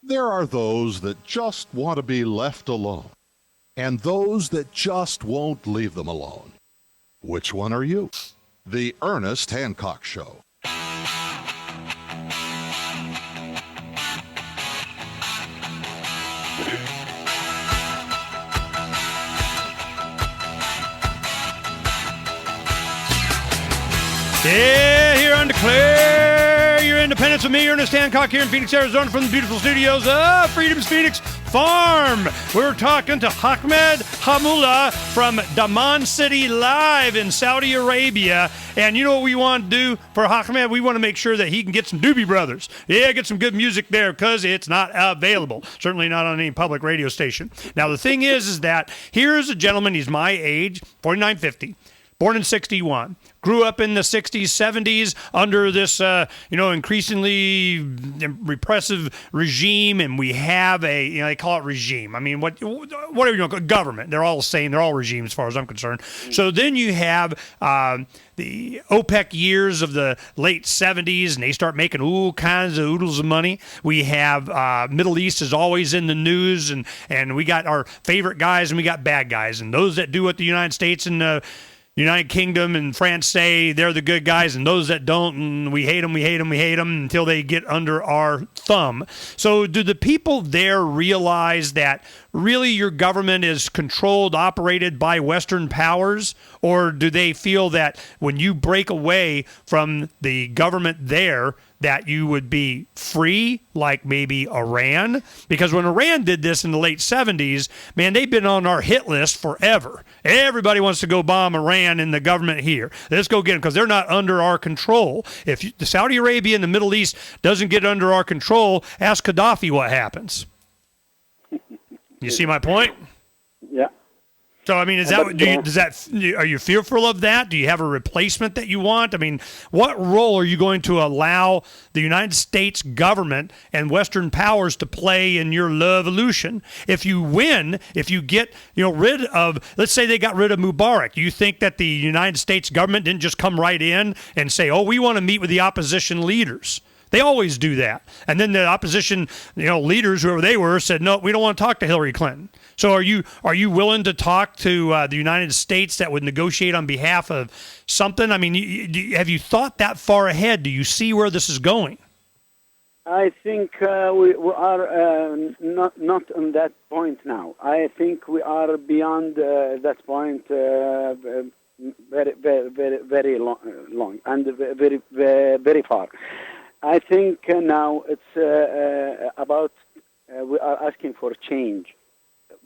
There are those that just want to be left alone, and those that just won't leave them alone. Which one are you? The Ernest Hancock Show. Yeah, here on Declare Your Independence with me, Ernest Hancock, here in Phoenix, Arizona, from the beautiful studios of Freedom's Phoenix Farm. We're talking to Ahmed Al-Mulla from Dammam City live in Saudi Arabia. And you know what we want to do for Ahmed? We want to make sure that he can get some Doobie Brothers. Yeah, get some good music there because it's not available. Certainly not on any public radio station. Now, the thing is that here's a gentleman, he's my age, 49, 50. Born in 61, grew up in the 60s, 70s under this, increasingly repressive regime, and we have they call it regime. I mean, whatever you know, government. They're all the same. They're all regimes as far as I'm concerned. So then you have the OPEC years of the late 70s, and they start making all kinds of oodles of money. We have Middle East is always in the news, and we got our favorite guys, and we got bad guys, and those that do what the United States and United Kingdom and France say they're the good guys, and those that don't, and we hate them until they get under our thumb. So do the people there realize that really your government is controlled, operated by Western powers? Or do they feel that when you break away from the government there, that you would be free, like maybe Iran? Because when Iran did this in the late 70s, man, they've been on our hit list forever. Everybody wants to go bomb Iran and the government here. Let's go get them because they're not under our control. If the Saudi Arabia and the Middle East doesn't get under our control, ask Gaddafi what happens. You see my point? Yeah. So, I mean, are you fearful of that? Do you have a replacement that you want? I mean, what role are you going to allow the United States government and Western powers to play in your revolution? If you win, if you get, rid of, let's say they got rid of Mubarak, do you think that the United States government didn't just come right in and say, oh, we want to meet with the opposition leaders? They always do that. And then the opposition, leaders, whoever they were, said, no, we don't want to talk to Hillary Clinton. So are you willing to talk to the United States that would negotiate on behalf of something? I mean, have you thought that far ahead? Do you see where this is going? I think we are not on that point now. I think we are beyond that point very, very, very, very long and very, very, very far. I think now it's about we are asking for change.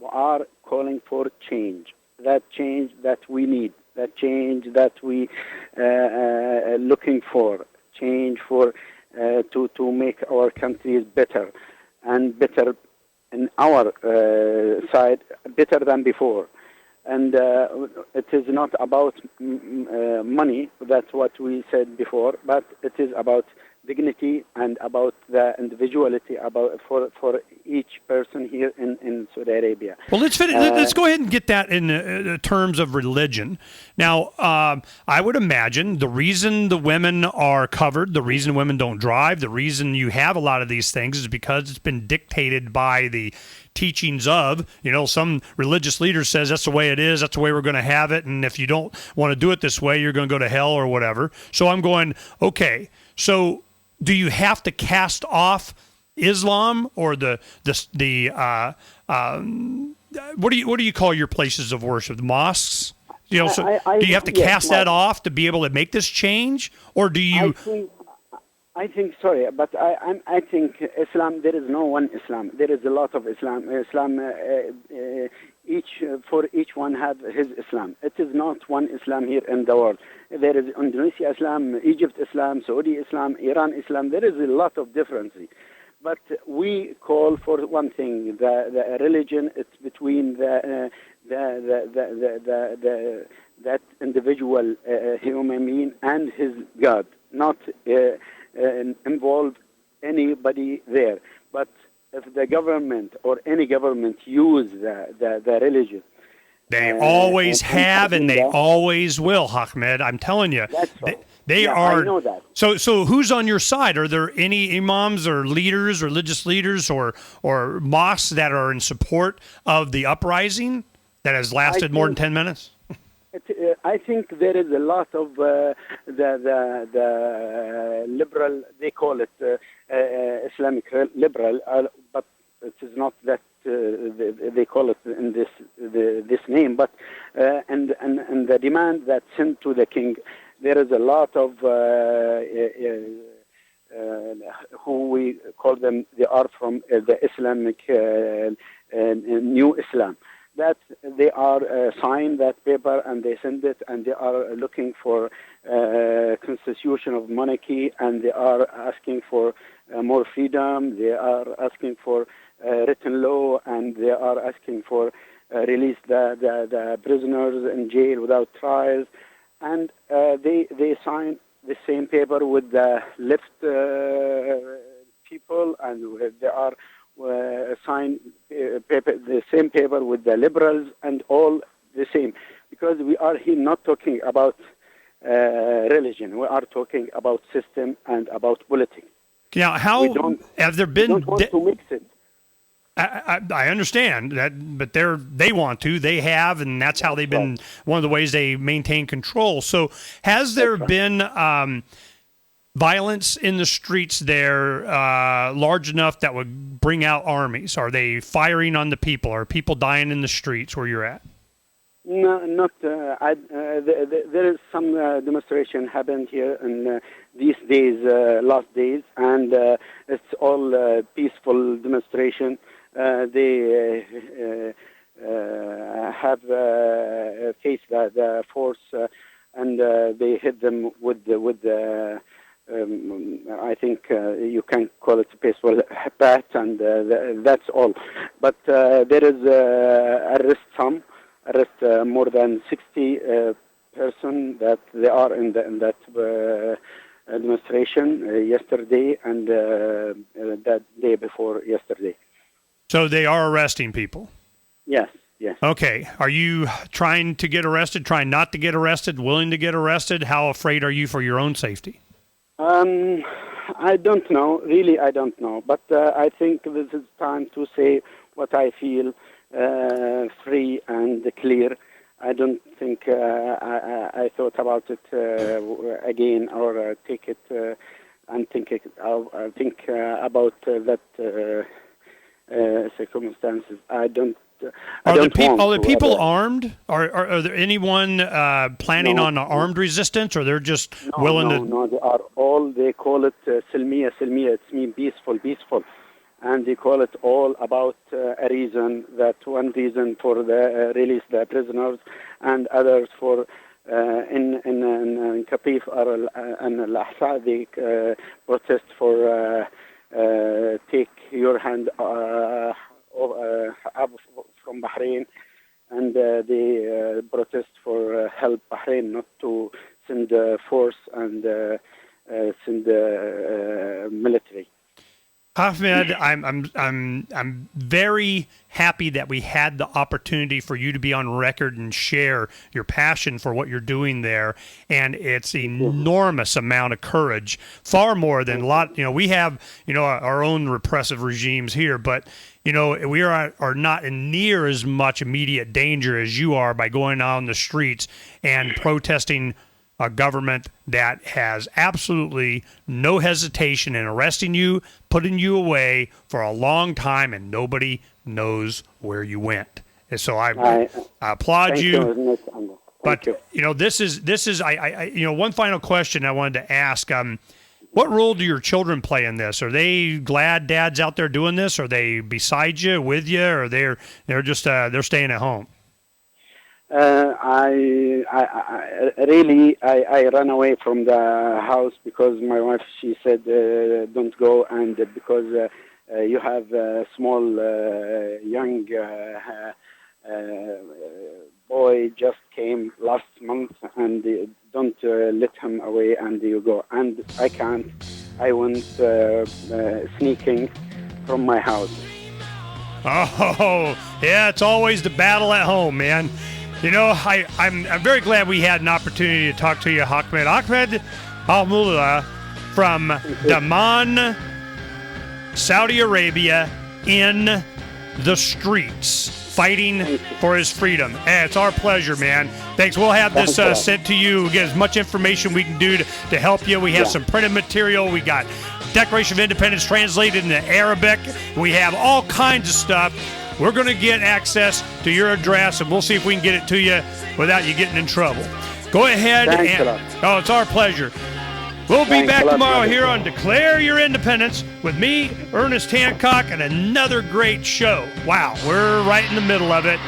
We are calling for change. That change that we need. That change that we looking for. Change for to make our countries better and better in our side, better than before. And it is not about money. That's what we said before. But it is about dignity and about the individuality for each person here in Saudi Arabia. Well, let's go ahead and get that in terms of religion. Now, I would imagine the reason the women are covered, the reason women don't drive, the reason you have a lot of these things is because it's been dictated by the teachings of, some religious leader says that's the way it is, that's the way we're going to have it, and if you don't want to do it this way, you're going to go to hell or whatever. So I'm going, okay, so do you have to cast off Islam or what do you call your places of worship? The mosques? Do you have to cast that off to be able to make this change, or do you? I think but I think Islam. There is no one Islam. There is a lot of Islam. Each one have his Islam. It is not one Islam here in the world. There is Indonesia Islam, Egypt Islam, Saudi Islam, Iran Islam. There is a lot of differences. But we call for one thing: the religion. It's between that individual human being and his God, not involve anybody there. But if the government or any government use the religion They always and have, and they Abdullah. always will, Ahmed. I'm telling you. That's right. They Yeah, are. I know that. So who's on your side? Are there any imams or leaders, religious leaders, or mosques that are in support of the uprising that has lasted more than 10 minutes? I think there is a lot of the liberal, they call it Islamic liberal, but it is not that they call it in this name. But and the demand that's sent to the king, there is a lot of who we call them. They are from the Islamic New Islam. That they are sign that paper and they send it, and they are looking for constitution of monarchy, and they are asking for more freedom. They are asking for written law, and they are asking for release the prisoners in jail without trials, and they sign the same paper with the left people, and they are sign paper, the same paper with the liberals, and all the same, because we are here not talking about religion. We are talking about system and about politics. Now, how have there been? We don't want to mix it. I understand that, but they want to. They have, and that's how they've been. One of the ways they maintain control. So, has there been violence in the streets there large enough that would bring out armies? Are they firing on the people? Are people dying in the streets where you're at? No, not. There is some demonstration happened here in these days, last days, and it's all peaceful demonstration. They have faced the force, and they hit them with the I think you can call it a peaceful bat, and that's all. But there is arrest more than 60 person that they are in that demonstration yesterday and that day before yesterday. So they are arresting people? Yes. Yes. Okay. Are you trying to get arrested, trying not to get arrested, willing to get arrested? How afraid are you for your own safety? I don't know. Really, I don't know. But I think this is time to say what I feel free and clear. I don't think I thought about it again or take it and think about that circumstances. Are the people armed? Are there anyone planning on armed resistance, or they're just willing to? No, they are all. They call it silmiya. It means peaceful, and they call it all about a reason. That one reason for the release the prisoners, and others for in Kafif or and Al-Ahsa they protest for take your hand from Bahrain, and they protest for help Bahrain not to send force and send military. Ahmed, I'm very happy that we had the opportunity for you to be on record and share your passion for what you're doing there, and it's enormous amount of courage, far more than a lot. We have our own repressive regimes here, but we are not in near as much immediate danger as you are by going out on the streets and protesting a government that has absolutely no hesitation in arresting you, putting you away for a long time, and nobody knows where you went. And so I applaud you. But this is one final question I wanted to ask. What role do your children play in this? Are they glad Dad's out there doing this? Are they beside you, with you, or they're just they're staying at home? I really ran away from the house because my wife, she said don't go, and because you have a small young boy just came last month, and don't let him away, and you go, and I can't. I went sneaking from my house. Oh, yeah, it's always the battle at home, man. You know, I'm very glad we had an opportunity to talk to you, Ahmed. Ahmed Al-Mulla from Dammam, Saudi Arabia, in the streets, fighting for his freedom. Hey, it's our pleasure, man. Thanks. We'll have this sent to you. We'll get as much information we can do to help you. We have some printed material. We got Declaration of Independence translated into Arabic. We have all kinds of stuff. We're going to get access to your address, and we'll see if we can get it to you without you getting in trouble. Go ahead. Thanks a lot. Oh, it's our pleasure. We'll be back tomorrow here on Declare Your Independence with me, Ernest Hancock, and another great show. Wow, we're right in the middle of it,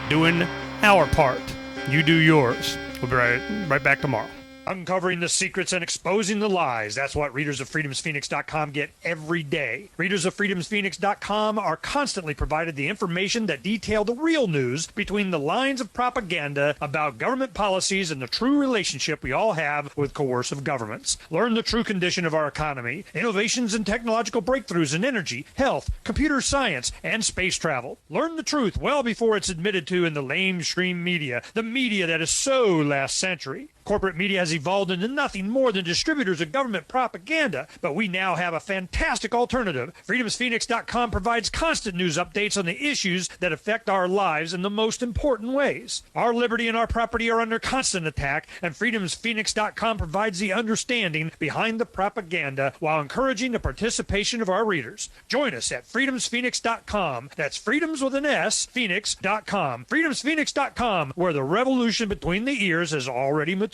doing our part. You do yours. We'll be right back tomorrow. Uncovering the secrets and exposing the lies. That's what readers of freedomsphoenix.com get every day. Readers of freedomsphoenix.com are constantly provided the information that detail the real news between the lines of propaganda about government policies and the true relationship we all have with coercive governments. Learn the true condition of our economy, innovations and technological breakthroughs in energy, health, computer science, and space travel. Learn the truth well before it's admitted to in the lamestream media, the media that is so last century. Corporate media has evolved into nothing more than distributors of government propaganda, but we now have a fantastic alternative. FreedomsPhoenix.com provides constant news updates on the issues that affect our lives in the most important ways. Our liberty and our property are under constant attack, and FreedomsPhoenix.com provides the understanding behind the propaganda while encouraging the participation of our readers. Join us at FreedomsPhoenix.com. That's freedoms with an S, Phoenix.com. FreedomsPhoenix.com, where the revolution between the ears has already matured.